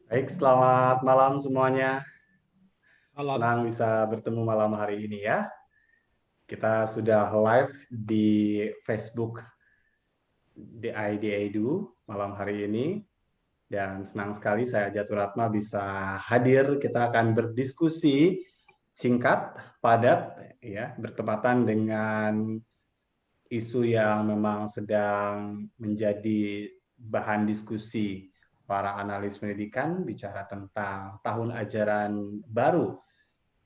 Baik, selamat malam semuanya. Malam. Senang bisa bertemu malam hari ini ya. Kita sudah live di Facebook DID Edu malam hari ini. Dan senang sekali saya Jatuh Ratma bisa hadir. Kita akan berdiskusi singkat, padat, ya, bertepatan dengan isu yang memang sedang menjadi bahan diskusi para analis pendidikan, bicara tentang tahun ajaran baru.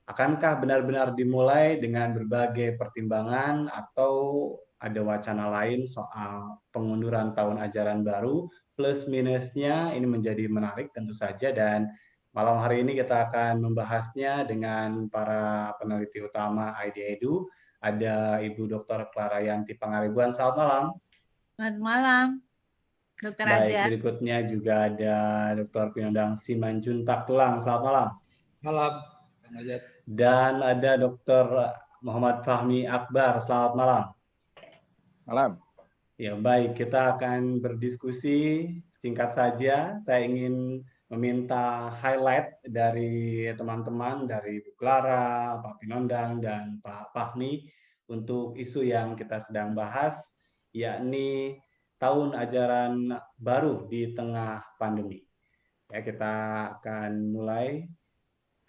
Akankah benar-benar dimulai dengan berbagai pertimbangan atau ada wacana lain soal pengunduran tahun ajaran baru? Plus minusnya ini menjadi menarik tentu saja, dan malam hari ini kita akan membahasnya dengan para peneliti utama ID Edu. Ada Ibu Dr. Clara Yanti Pangaribuan. Selamat malam. Selamat malam, Dokter Baik, Ajat. berikutnya juga ada Dr. Pinondang Simanjuntak Tulang. Selamat malam. Malam, Kang Ajat. Dan ada Dr. Muhammad Fahmi Akbar. Selamat malam. Malam. Ya, baik, kita akan berdiskusi singkat saja. Saya ingin meminta highlight dari teman-teman, dari Bu Clara, Pak Pinondang, dan Pak Fahmi untuk isu yang kita sedang bahas, yakni tahun ajaran baru di tengah pandemi. Ya, kita akan mulai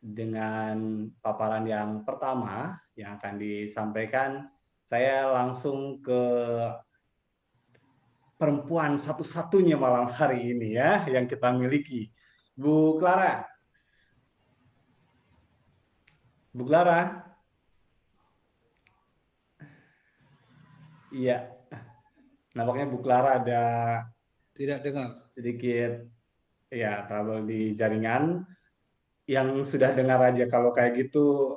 dengan paparan yang pertama yang akan disampaikan. Saya langsung ke perempuan satu-satunya malam hari ini ya yang kita miliki, Bu Clara. Bu Clara. Iya, nampaknya Bu Clara ada Tidak dengar. sedikit ya trouble di jaringan. Yang sudah dengar aja kalau kayak gitu,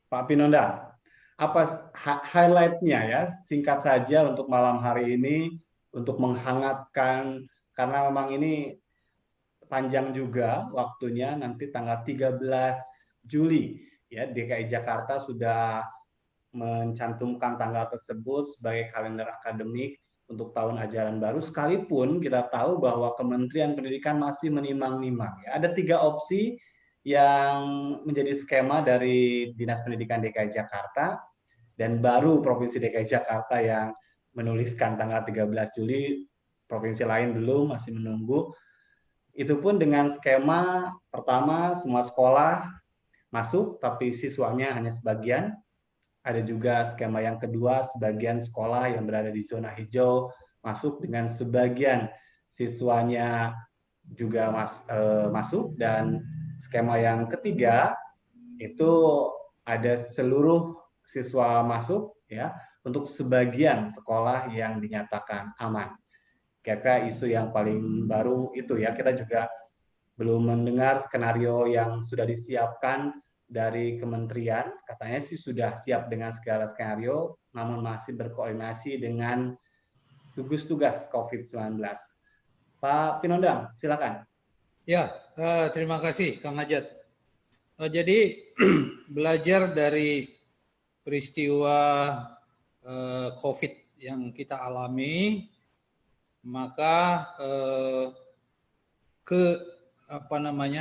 Pak Pinonda, apa highlight-nya ya, singkat saja untuk malam hari ini, untuk menghangatkan, karena memang ini panjang juga waktunya, nanti tanggal 13 Juli ya DKI Jakarta sudah mencantumkan tanggal tersebut sebagai kalender akademik untuk tahun ajaran baru, sekalipun kita tahu bahwa Kementerian Pendidikan masih menimang-nimang. Ya. Ada 3 opsi yang menjadi skema dari Dinas Pendidikan DKI Jakarta, dan baru Provinsi DKI Jakarta yang menuliskan tanggal 13 Juli, provinsi lain belum, masih menunggu. Itu pun dengan skema pertama semua sekolah masuk, tapi siswanya hanya sebagian. Ada juga skema yang kedua, sebagian sekolah yang berada di zona hijau masuk dengan sebagian siswanya juga masuk. Dan skema yang ketiga itu ada seluruh siswa masuk ya, untuk sebagian sekolah yang dinyatakan aman. Kira-kira isu yang paling baru itu ya, kita juga belum mendengar skenario yang sudah disiapkan dari kementerian. Katanya sih sudah siap dengan segala skenario, namun masih berkoordinasi dengan gugus tugas COVID-19. Pak Pinondang, silakan. Ya, terima kasih Kang Ajat. Jadi belajar dari peristiwa COVID yang kita alami, maka ke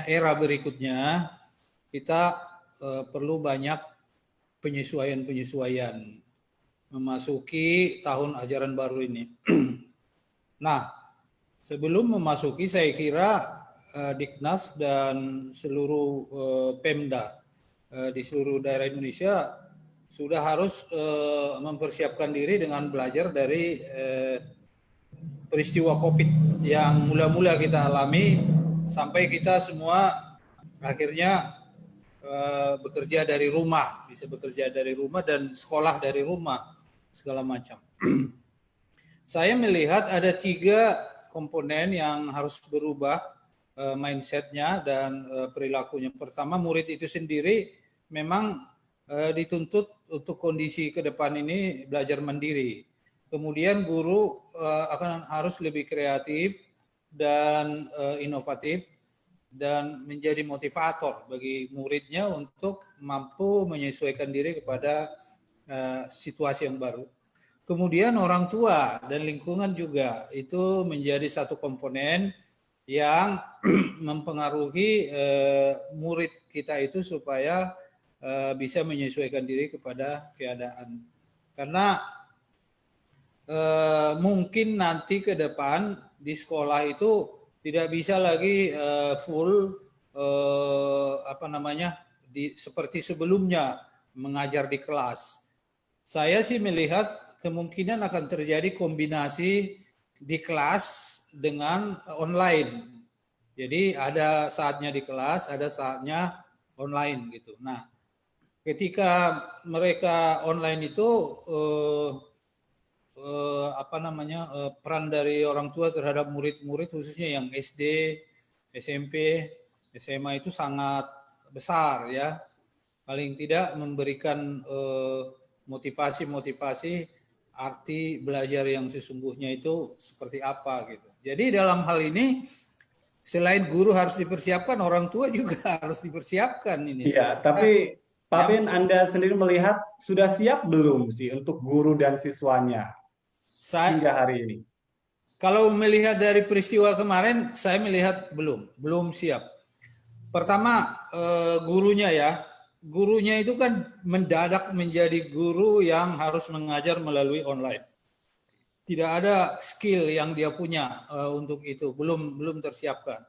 era berikutnya kita perlu banyak penyesuaian memasuki tahun ajaran baru ini. Nah, sebelum memasuki, saya kira Diknas dan seluruh Pemda di seluruh daerah Indonesia sudah harus mempersiapkan diri dengan belajar dari peristiwa COVID yang mula-mula kita alami sampai kita semua akhirnya bekerja dari rumah, bisa bekerja dari rumah dan sekolah dari rumah, segala macam. Saya melihat ada 3 komponen yang harus berubah mindset-nya dan perilakunya. Pertama, murid itu sendiri memang dituntut untuk kondisi ke depan ini belajar mandiri. Kemudian guru akan harus lebih kreatif dan inovatif dan menjadi motivator bagi muridnya untuk mampu menyesuaikan diri kepada situasi yang baru. Kemudian orang tua dan lingkungan juga itu menjadi satu komponen yang mempengaruhi murid kita itu supaya bisa menyesuaikan diri kepada keadaan. Karena mungkin nanti ke depan di sekolah itu tidak bisa lagi full seperti sebelumnya mengajar di kelas. Saya sih melihat kemungkinan akan terjadi kombinasi di kelas dengan online. Jadi ada saatnya di kelas, ada saatnya online gitu. Nah, ketika mereka online itu peran dari orang tua terhadap murid-murid khususnya yang SD, SMP, SMA itu sangat besar ya. Paling tidak memberikan motivasi arti belajar yang sesungguhnya itu seperti apa gitu. Jadi dalam hal ini selain guru harus dipersiapkan, orang tua juga harus dipersiapkan ini. Iya, tapi Pak Pin, Anda sendiri melihat sudah siap belum sih untuk guru dan siswanya hingga hari ini? Kalau melihat dari peristiwa kemarin, saya melihat belum siap. Pertama gurunya ya. Gurunya itu kan mendadak menjadi guru yang harus mengajar melalui online. Tidak ada skill yang dia punya untuk itu, belum tersiapkan.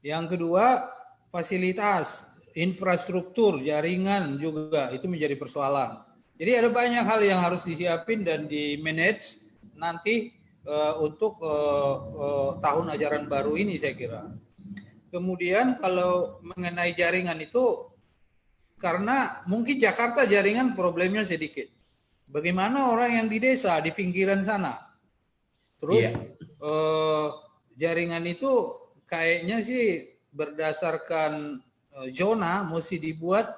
Yang kedua, fasilitas, infrastruktur, jaringan juga itu menjadi persoalan. Jadi ada banyak hal yang harus disiapin dan di manage nanti untuk tahun ajaran baru ini saya kira. Kemudian kalau mengenai jaringan itu, karena mungkin Jakarta jaringan problemnya sedikit. Bagaimana orang yang di desa, di pinggiran sana? Terus jaringan itu kayaknya sih berdasarkan zona, mesti dibuat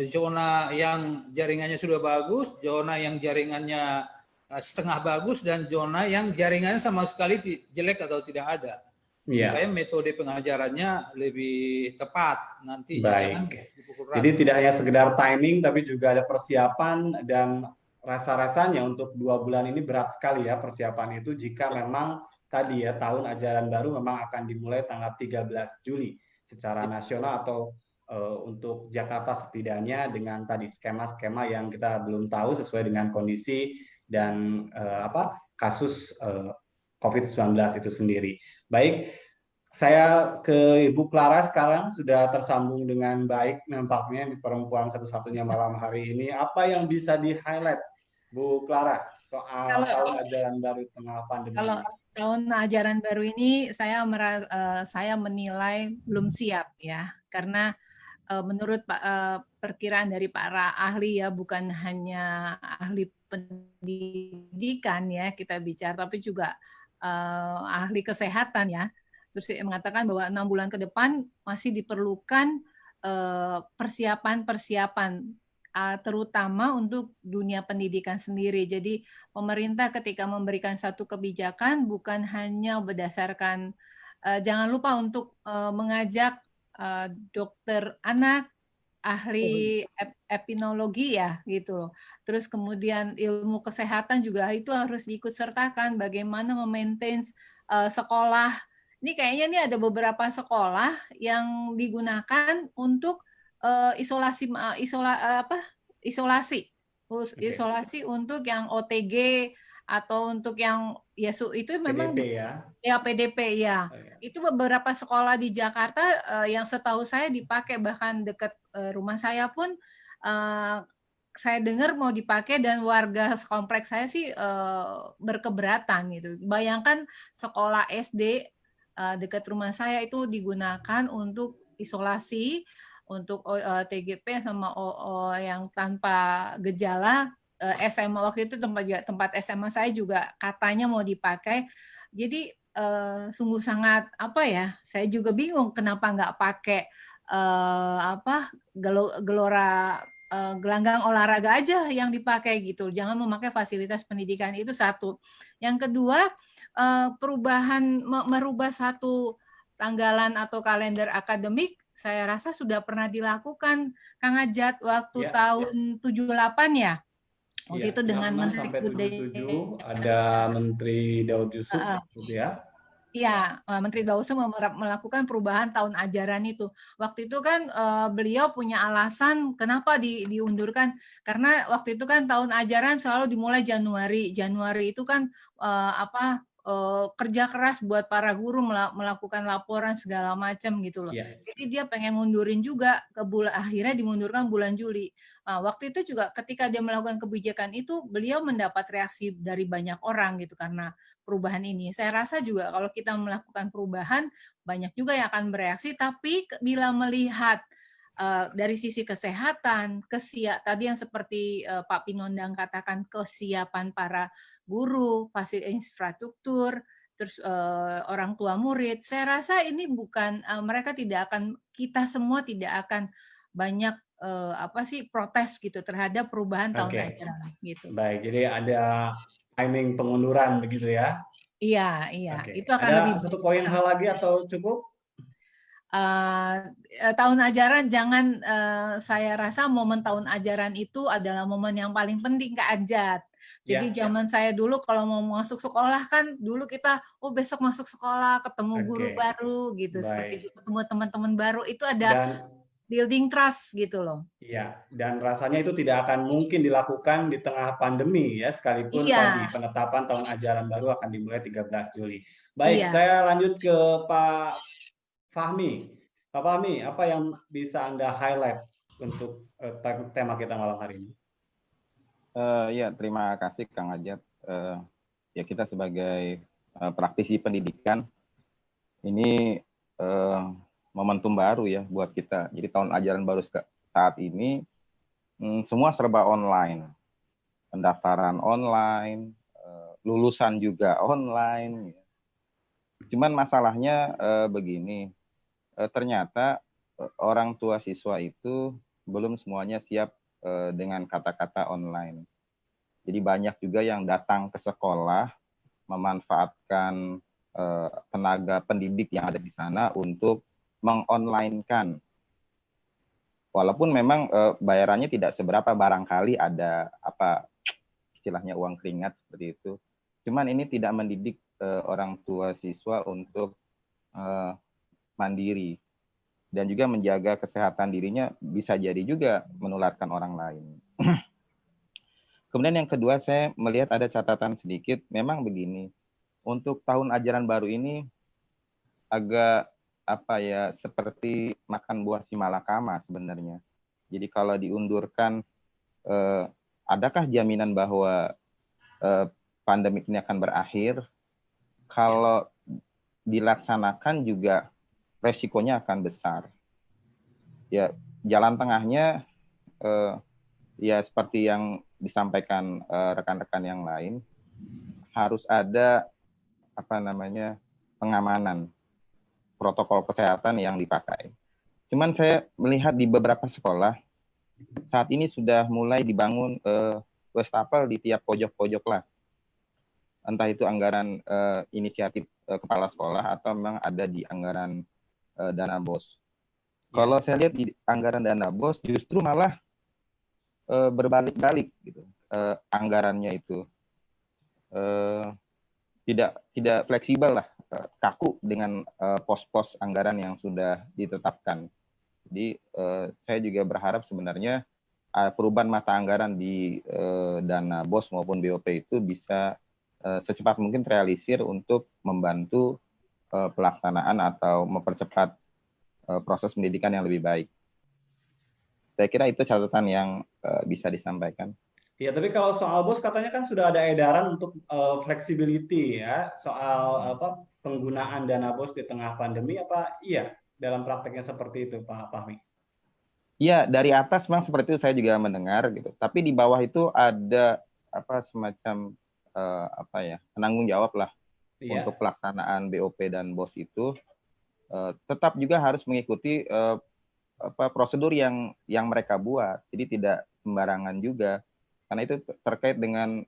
zona yang jaringannya sudah bagus, zona yang jaringannya setengah bagus, dan zona yang jaringannya sama sekali jelek atau tidak ada. Supaya metode pengajarannya lebih tepat nanti. Baik. Jadi tidak hanya sekedar timing, tapi juga ada persiapan, dan rasa-rasanya untuk 2 bulan ini berat sekali ya persiapan itu jika memang tadi ya tahun ajaran baru memang akan dimulai tanggal 13 Juli secara nasional atau untuk Jakarta setidaknya dengan tadi skema-skema yang kita belum tahu sesuai dengan kondisi dan kasus COVID-19 itu sendiri. Baik, saya ke Ibu Clara sekarang, sudah tersambung dengan baik nampaknya, perempuan satu-satunya malam hari ini. Apa yang bisa di-highlight, Bu Clara, soal tahun ajaran baru tengah pandemi? Kalau tahun ajaran baru ini saya menilai belum siap ya, karena menurut perkiraan dari para ahli ya, bukan hanya ahli pendidikan ya kita bicara, tapi juga ahli kesehatan ya. Terus mengatakan bahwa 6 bulan ke depan masih diperlukan persiapan-persiapan terutama untuk dunia pendidikan sendiri. Jadi pemerintah ketika memberikan satu kebijakan bukan hanya berdasarkan jangan lupa untuk mengajak dokter anak, ahli epidemiologi ya gitu loh. Terus kemudian ilmu kesehatan juga itu harus diikut sertakan, bagaimana memaintain sekolah. Ini kayaknya ini ada beberapa sekolah yang digunakan untuk isolasi untuk yang OTG atau untuk yang itu memang PDP ya. Ya PDP ya. Itu beberapa sekolah di Jakarta yang setahu saya dipakai, bahkan dekat rumah saya pun saya dengar mau dipakai, dan warga kompleks saya sih berkeberatan gitu. Bayangkan sekolah SD dekat rumah saya itu digunakan untuk isolasi, untuk TGP sama yang tanpa gejala. SMA waktu itu tempat SMA saya juga katanya mau dipakai. Jadi sungguh sangat saya juga bingung kenapa nggak pakai gelora gelanggang olahraga aja yang dipakai gitu. Jangan memakai fasilitas pendidikan, itu satu. Yang kedua, merubah satu tanggalan atau kalender akademik, saya rasa sudah pernah dilakukan Kang Ajat waktu tahun 78 ya. Waktu itu dengan Menteri Budaya, ada Menteri Daud Yusuf, gitu ya. Iya, Menteri Bausu melakukan perubahan tahun ajaran itu. Waktu itu kan beliau punya alasan kenapa diundurkan, karena waktu itu kan tahun ajaran selalu dimulai Januari. Januari itu kan kerja keras buat para guru melakukan laporan segala macam gitu loh. Iya. Jadi dia pengen mundurin juga ke bulan, akhirnya dimundurkan bulan Juli. Waktu itu juga ketika dia melakukan kebijakan itu, beliau mendapat reaksi dari banyak orang gitu karena perubahan ini. Saya rasa juga kalau kita melakukan perubahan, banyak juga yang akan bereaksi, tapi bila melihat dari sisi kesehatan, tadi yang seperti Pak Pinondang katakan, kesiapan para guru, fasilitas infrastruktur, terus orang tua murid, saya rasa ini bukan, kita semua tidak akan banyak protes gitu terhadap perubahan tahun Oke. ajaran gitu. Baik, jadi ada timing pengunduran begitu ya. Iya, iya. Oke. Itu akan lebih Ada satu poin hal lagi atau cukup? tahun ajaran jangan saya rasa momen tahun ajaran itu adalah momen yang paling penting Kak Ajat. Jadi Ya. zaman saya dulu kalau mau masuk sekolah kan dulu kita besok masuk sekolah ketemu guru Oke. baru gitu seperti Baik. itu, ketemu teman-teman baru itu ada Dan building trust gitu loh. ya, dan rasanya itu tidak akan mungkin dilakukan di tengah pandemi ya, sekalipun tadi Iya, penetapan tahun ajaran baru akan dimulai 13 Juli. Baik, iya. saya lanjut ke Pak Fahmi. Pak Fahmi, apa yang bisa Anda highlight untuk tema kita malam hari ini? Ya, terima kasih Kang Ajat. Ya kita sebagai praktisi pendidikan ini momentum baru ya buat kita. Jadi tahun ajaran baru saat ini semua serba online, pendaftaran online, lulusan juga online. Cuman masalahnya begini, ternyata orang tua siswa itu belum semuanya siap dengan kata-kata online. Jadi banyak juga yang datang ke sekolah memanfaatkan tenaga pendidik yang ada di sana untuk mengonlinekan. Walaupun memang bayarannya tidak seberapa, barangkali ada istilahnya uang keringat seperti itu. Cuman ini tidak mendidik orang tua siswa untuk mandiri dan juga menjaga kesehatan dirinya, bisa jadi juga menularkan orang lain. Kemudian yang kedua, saya melihat ada catatan sedikit. Memang begini, untuk tahun ajaran baru ini agak seperti makan buah si malakama sebenarnya. Jadi kalau diundurkan, adakah jaminan bahwa pandemi ini akan berakhir? Kalau dilaksanakan juga resikonya akan besar. Ya, jalan tengahnya ya seperti yang disampaikan rekan-rekan yang lain, harus ada pengamanan protokol kesehatan yang dipakai. Cuman saya melihat di beberapa sekolah saat ini sudah mulai dibangun wastafel di tiap pojok-pojok kelas. Entah itu anggaran inisiatif kepala sekolah atau memang ada di anggaran dana BOS. Kalau saya lihat di anggaran dana BOS justru malah berbalik-balik gitu. Anggarannya itu tidak fleksibel lah, kaku dengan pos-pos anggaran yang sudah ditetapkan. Jadi saya juga berharap sebenarnya perubahan mata anggaran di dana BOS maupun BOP itu bisa secepat mungkin terrealisir untuk membantu pelaksanaan atau mempercepat proses pendidikan yang lebih baik. Saya kira itu catatan yang bisa disampaikan. Ya, tapi kalau soal BOS katanya kan sudah ada edaran untuk flexibility ya, soal penggunaan dana BOS di tengah pandemi, apa iya dalam prakteknya seperti itu Pak Fahmi? Iya, dari atas memang seperti itu saya juga mendengar gitu. Tapi di bawah itu ada semacam penanggung jawab lah untuk pelaksanaan BOP dan BOS itu tetap juga harus mengikuti prosedur yang mereka buat. Jadi tidak sembarangan juga. Karena itu terkait dengan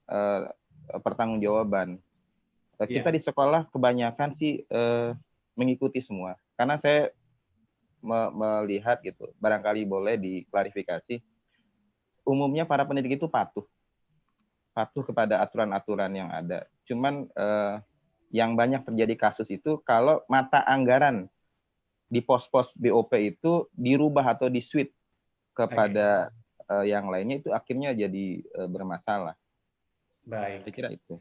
pertanggungjawaban. Kita di sekolah kebanyakan sih mengikuti semua. Karena saya melihat gitu, barangkali boleh diklarifikasi. Umumnya para pendidik itu patuh kepada aturan-aturan yang ada. Cuman yang banyak terjadi kasus itu kalau mata anggaran di pos-pos BOP itu dirubah atau di-switch kepada yang lainnya, itu akhirnya jadi bermasalah. Baik. Saya kira itu.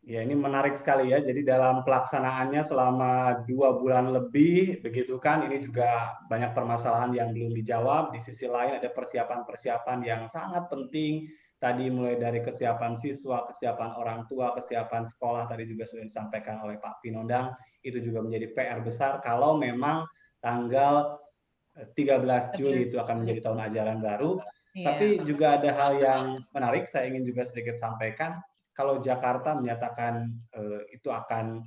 Ya, ini menarik sekali ya. Jadi dalam pelaksanaannya selama 2 bulan lebih, begitu kan, ini juga banyak permasalahan yang belum dijawab. Di sisi lain ada persiapan-persiapan yang sangat penting. Tadi mulai dari kesiapan siswa, kesiapan orang tua, kesiapan sekolah, tadi juga sudah disampaikan oleh Pak Pinondang. Itu juga menjadi PR besar kalau memang tanggal 13 Juli itu akan menjadi tahun ajaran baru. Tapi juga ada hal yang menarik, saya ingin juga sedikit sampaikan. Kalau Jakarta menyatakan itu akan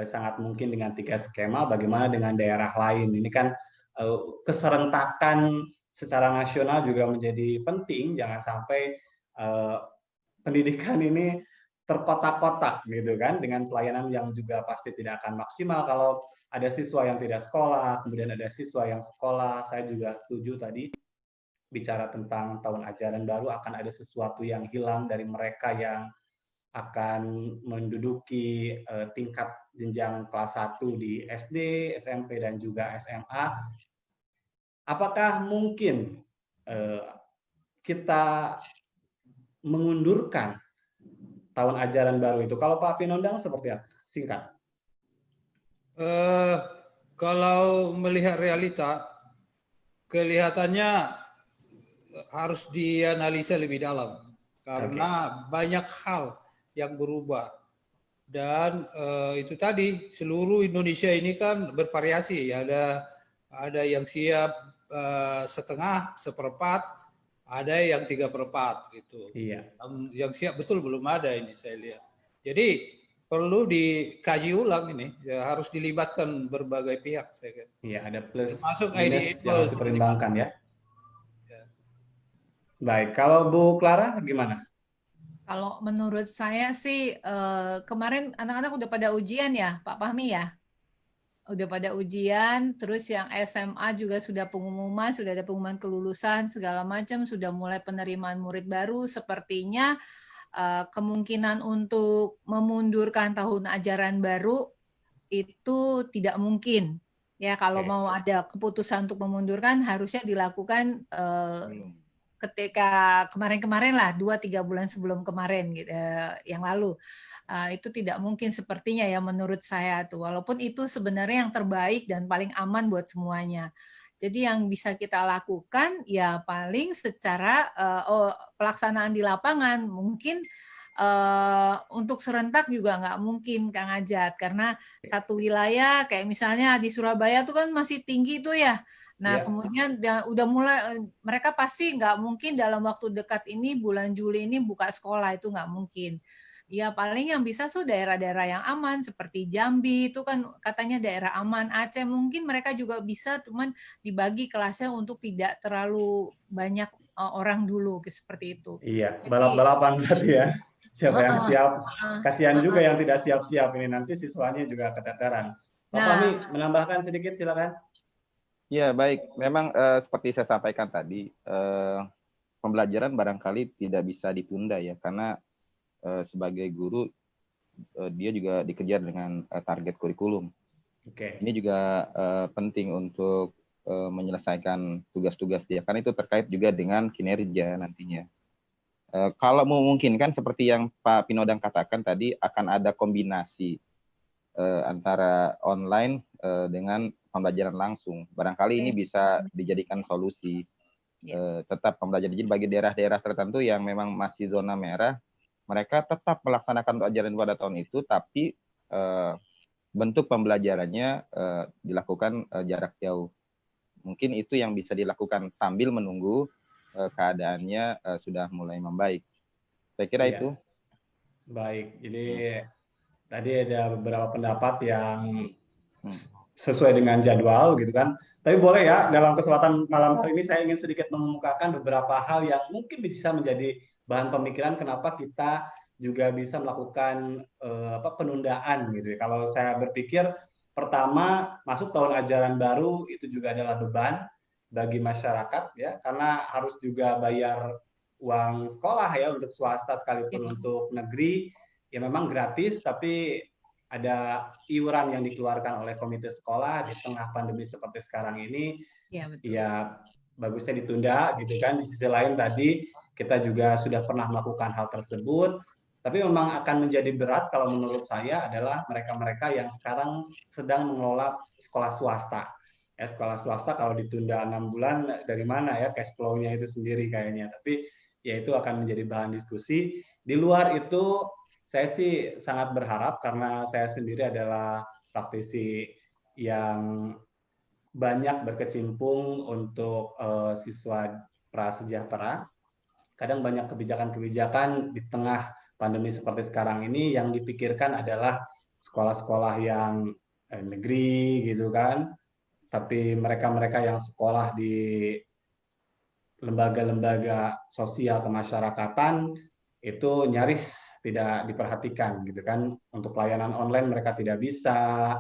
sangat mungkin dengan 3 skema, bagaimana dengan daerah lain? Ini kan keserentakan secara nasional juga menjadi penting, jangan sampai pendidikan ini terkotak-kotak gitu kan, dengan pelayanan yang juga pasti tidak akan maksimal kalau ada siswa yang tidak sekolah, kemudian ada siswa yang sekolah. Saya juga setuju tadi bicara tentang tahun ajaran baru akan ada sesuatu yang hilang dari mereka yang akan menduduki tingkat jenjang kelas 1 di SD, SMP, dan juga SMA. Apakah mungkin kita mengundurkan tahun ajaran baru itu? Kalau Pak Pinondang seperti apa? Singkat. Kalau melihat realita, kelihatannya harus dianalisa lebih dalam karena banyak hal yang berubah. Dan itu tadi, seluruh Indonesia ini kan bervariasi. Ada yang siap setengah, seperempat, ada yang 3/4 gitu. Iya. Yang siap betul belum ada ini saya lihat. Jadi perlu dikaji ulang ini, ya, harus dilibatkan berbagai pihak saya kira. Iya, ada plus termasuk minus yang harus dipertimbangkan ya. Baik, kalau Bu Clara gimana? Kalau menurut saya sih kemarin anak-anak udah pada ujian ya, Pak Fahmi ya? Udah pada ujian, terus yang SMA juga sudah pengumuman, sudah ada pengumuman kelulusan, segala macam, sudah mulai penerimaan murid baru. Sepertinya kemungkinan untuk memundurkan tahun ajaran baru itu tidak mungkin. Ya, kalau mau ada keputusan untuk memundurkan, harusnya dilakukan ketika kemarin-kemarin lah, 2-3 bulan sebelum kemarin gitu, yang lalu. Itu tidak mungkin sepertinya ya menurut saya tuh, walaupun itu sebenarnya yang terbaik dan paling aman buat semuanya. Jadi yang bisa kita lakukan ya paling secara pelaksanaan di lapangan. Mungkin untuk serentak juga nggak mungkin Kang Ajat, karena satu wilayah kayak misalnya di Surabaya tuh kan masih tinggi tuh ya. Nah, kemudian udah mulai, mereka pasti nggak mungkin dalam waktu dekat ini, bulan Juli ini buka sekolah, itu nggak mungkin. Ya paling yang bisa tuh daerah-daerah yang aman, seperti Jambi, itu kan katanya daerah aman. Aceh mungkin mereka juga bisa, cuman dibagi kelasnya untuk tidak terlalu banyak orang dulu, seperti itu. Iya, balap-balapan berarti ya. Siapa yang siap, kasihan juga yang tidak siap-siap ini, nanti siswanya juga keteteran. Pak Fahmi, menambahkan sedikit, silakan. Ya, baik. Memang seperti saya sampaikan tadi, pembelajaran barangkali tidak bisa ditunda ya, karena sebagai guru dia juga dikejar dengan target kurikulum. Ini juga penting untuk menyelesaikan tugas-tugas dia, karena itu terkait juga dengan kinerja nantinya. Kalau memungkinkan seperti yang Pak Pinondang katakan tadi, akan ada kombinasi antara online dengan pembelajaran langsung. Barangkali ini bisa dijadikan solusi. Tetap pembelajaran. Jadi bagi daerah-daerah tertentu yang memang masih zona merah, mereka tetap melaksanakan pelajaran pada tahun itu, tapi bentuk pembelajarannya dilakukan jarak jauh. Mungkin itu yang bisa dilakukan sambil menunggu keadaannya sudah mulai membaik. Saya kira itu. Baik, jadi tadi ada beberapa pendapat yang sesuai dengan jadwal gitu kan. Tapi boleh ya, dalam kesempatan malam hari ini saya ingin sedikit mengemukakan beberapa hal yang mungkin bisa menjadi bahan pemikiran kenapa kita juga bisa melakukan penundaan gitu ya. Kalau saya berpikir, pertama, masuk tahun ajaran baru itu juga adalah beban bagi masyarakat ya, karena harus juga bayar uang sekolah ya, untuk swasta sekalipun untuk negeri ya memang gratis, tapi ada iuran yang dikeluarkan oleh komite sekolah di tengah pandemi seperti sekarang ini, Ya, betul. ya bagusnya ditunda gitu kan. Di sisi lain tadi kita juga sudah pernah melakukan hal tersebut, tapi memang akan menjadi berat kalau menurut saya adalah mereka-mereka yang sekarang sedang mengelola sekolah swasta. Ya, sekolah swasta kalau ditunda 6 bulan dari mana ya cash flow-nya itu sendiri kayaknya. Tapi ya itu akan menjadi bahan diskusi. Di luar itu saya sih sangat berharap karena saya sendiri adalah praktisi yang banyak berkecimpung untuk siswa prasejahtera. Kadang banyak kebijakan-kebijakan di tengah pandemi seperti sekarang ini yang dipikirkan adalah sekolah-sekolah yang negeri gitu kan, tapi mereka-mereka yang sekolah di lembaga-lembaga sosial kemasyarakatan itu nyaris tidak diperhatikan gitu kan. Untuk layanan online mereka tidak bisa,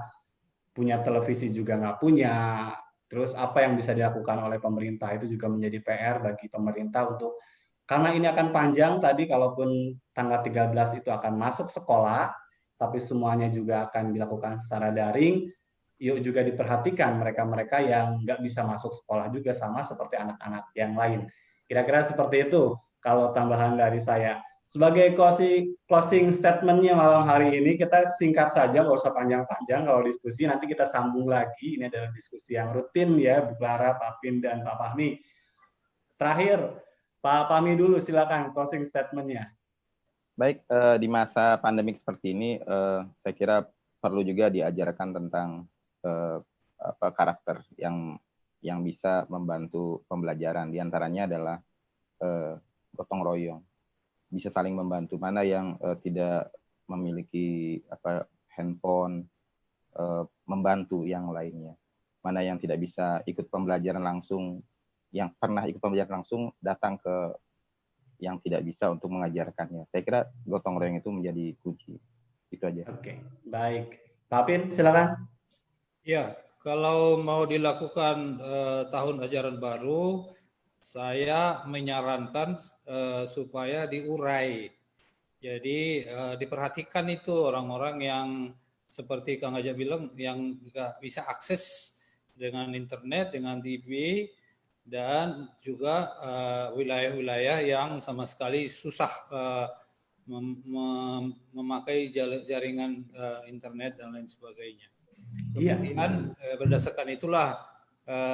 punya televisi juga nggak punya. Terus apa yang bisa dilakukan oleh pemerintah itu juga menjadi PR bagi pemerintah untuk, karena ini akan panjang tadi, kalaupun tanggal 13 itu akan masuk sekolah, tapi semuanya juga akan dilakukan secara daring, yuk juga diperhatikan mereka-mereka yang nggak bisa masuk sekolah juga sama seperti anak-anak yang lain. Kira-kira seperti itu kalau tambahan dari saya. Sebagai closing statement-nya malam hari ini, kita singkat saja, nggak usah panjang-panjang. Kalau diskusi, nanti kita sambung lagi. Ini adalah diskusi yang rutin ya, Bu Clara, Pak Pin, dan Pak Fahmi. Terakhir, Pak Fahmi dulu, silakan closing statement-nya. Baik, di masa pandemik seperti ini, saya kira perlu juga diajarkan tentang karakter yang bisa membantu pembelajaran. Di antaranya adalah gotong royong, bisa saling membantu. Mana yang tidak memiliki handphone, membantu yang lainnya. Mana yang tidak bisa ikut pembelajaran langsung, yang pernah ikut pembelajaran langsung datang ke yang tidak bisa untuk mengajarkannya. Saya kira gotong royong itu menjadi kunci. Itu aja. Oke, baik. Pak Pin, silakan. Ya, kalau mau dilakukan tahun ajaran baru, saya menyarankan supaya diurai. Jadi diperhatikan itu orang-orang yang seperti Kang Aja bilang yang nggak bisa akses dengan internet, dengan TV, dan juga wilayah-wilayah yang sama sekali susah memakai jaringan internet dan lain sebagainya. Kemudian berdasarkan itulah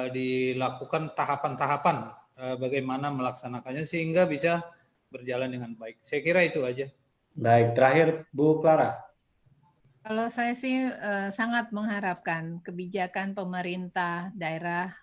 dilakukan tahapan-tahapan bagaimana melaksanakannya sehingga bisa berjalan dengan baik. Saya kira itu aja. Baik, terakhir Bu Clara. Kalau saya sih sangat mengharapkan kebijakan pemerintah daerah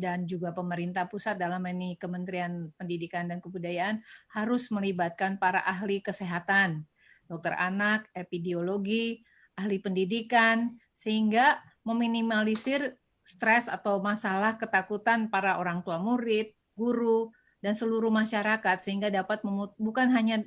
dan juga pemerintah pusat dalam ini Kementerian Pendidikan dan Kebudayaan harus melibatkan para ahli kesehatan, dokter anak, epidemiologi, ahli pendidikan, sehingga meminimalisir stres atau masalah ketakutan para orang tua murid, guru, dan seluruh masyarakat sehingga dapat bukan hanya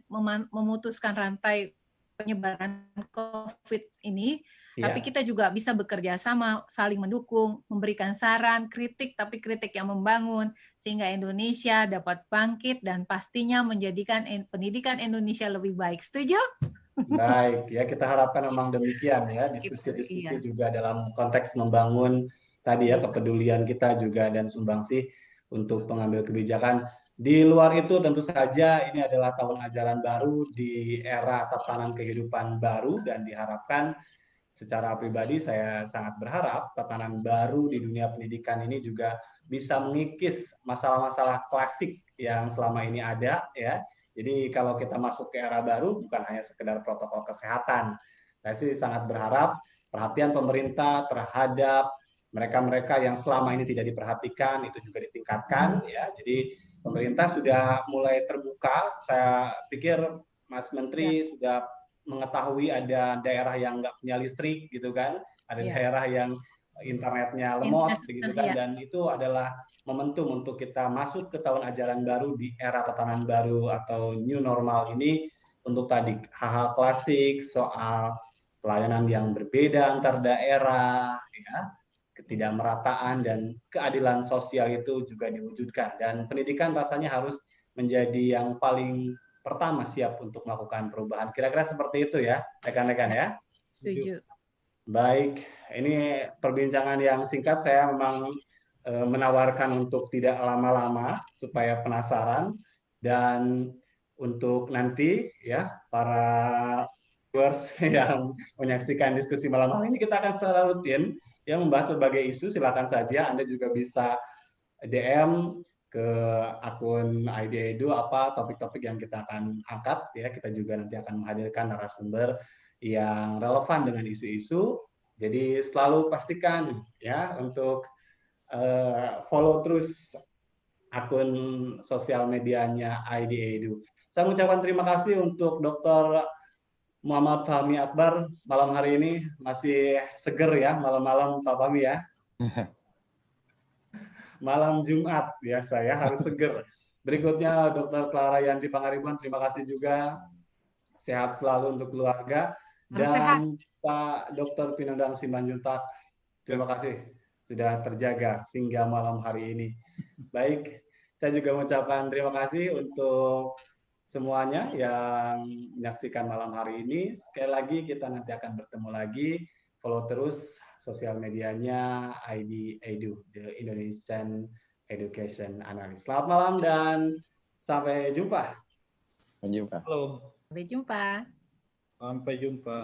memutuskan rantai penyebaran COVID ini, tapi kita juga bisa bekerja sama, saling mendukung, memberikan saran, kritik, tapi kritik yang membangun, sehingga Indonesia dapat bangkit dan pastinya menjadikan pendidikan Indonesia lebih baik. Setuju? Baik, ya kita harapkan memang demikian ya, diskusi-diskusi juga dalam konteks membangun tadi ya kepedulian kita juga dan sumbangsih untuk pengambil kebijakan. Di luar itu tentu saja ini adalah tahun ajaran baru di era tatanan kehidupan baru dan diharapkan secara pribadi saya sangat berharap tatanan baru di dunia pendidikan ini juga bisa mengikis masalah-masalah klasik yang selama ini ada ya. Jadi kalau kita masuk ke era baru bukan hanya sekedar protokol kesehatan. Saya sih sangat berharap perhatian pemerintah terhadap mereka-mereka yang selama ini tidak diperhatikan itu juga ditingkatkan ya. Jadi pemerintah sudah mulai terbuka. Saya pikir Mas Menteri sudah mengetahui ada daerah yang nggak punya listrik gitu kan, ada daerah yang internetnya lemot begitu kan, dan itu adalah momentum untuk kita masuk ke tahun ajaran baru di era tatanan baru atau new normal ini untuk tadi hal-hal klasik soal pelayanan yang berbeda antar daerah, ya, ketidakmerataan dan keadilan sosial itu juga diwujudkan. Dan pendidikan rasanya harus menjadi yang paling pertama siap untuk melakukan perubahan. Kira-kira seperti itu ya, rekan-rekan ya. Setuju. Baik, ini perbincangan yang singkat. Saya memang menawarkan untuk tidak lama-lama supaya penasaran, dan untuk nanti ya para viewers yang menyaksikan diskusi malam hari ini, kita akan secara rutin yang membahas berbagai isu. Silakan saja Anda juga bisa DM ke akun ID Edu apa topik-topik yang kita akan angkat ya. Kita juga nanti akan menghadirkan narasumber yang relevan dengan isu-isu. Jadi selalu pastikan ya untuk follow terus akun sosial medianya ID Edu. Saya mengucapkan terima kasih untuk Dr. Muhammad Fahmi Akbar malam hari ini. Masih seger ya malam-malam Pak Fahmi ya. Malam Jumat ya, saya harus seger. Berikutnya Dr. Clara Yanti Pangaribuan, terima kasih juga. Sehat selalu untuk keluarga. Dan Pak Dr. Pinondang Simanjuntak, terima kasih sudah terjaga hingga malam hari ini. Baik, saya juga mengucapkan terima kasih untuk semuanya yang menyaksikan malam hari ini. Sekali lagi kita nanti akan bertemu lagi. Follow terus sosial medianya ID Edu, The Indonesian Education Analyst. Selamat malam dan sampai jumpa. Sampai jumpa. Halo. Sampai jumpa. Sampai jumpa.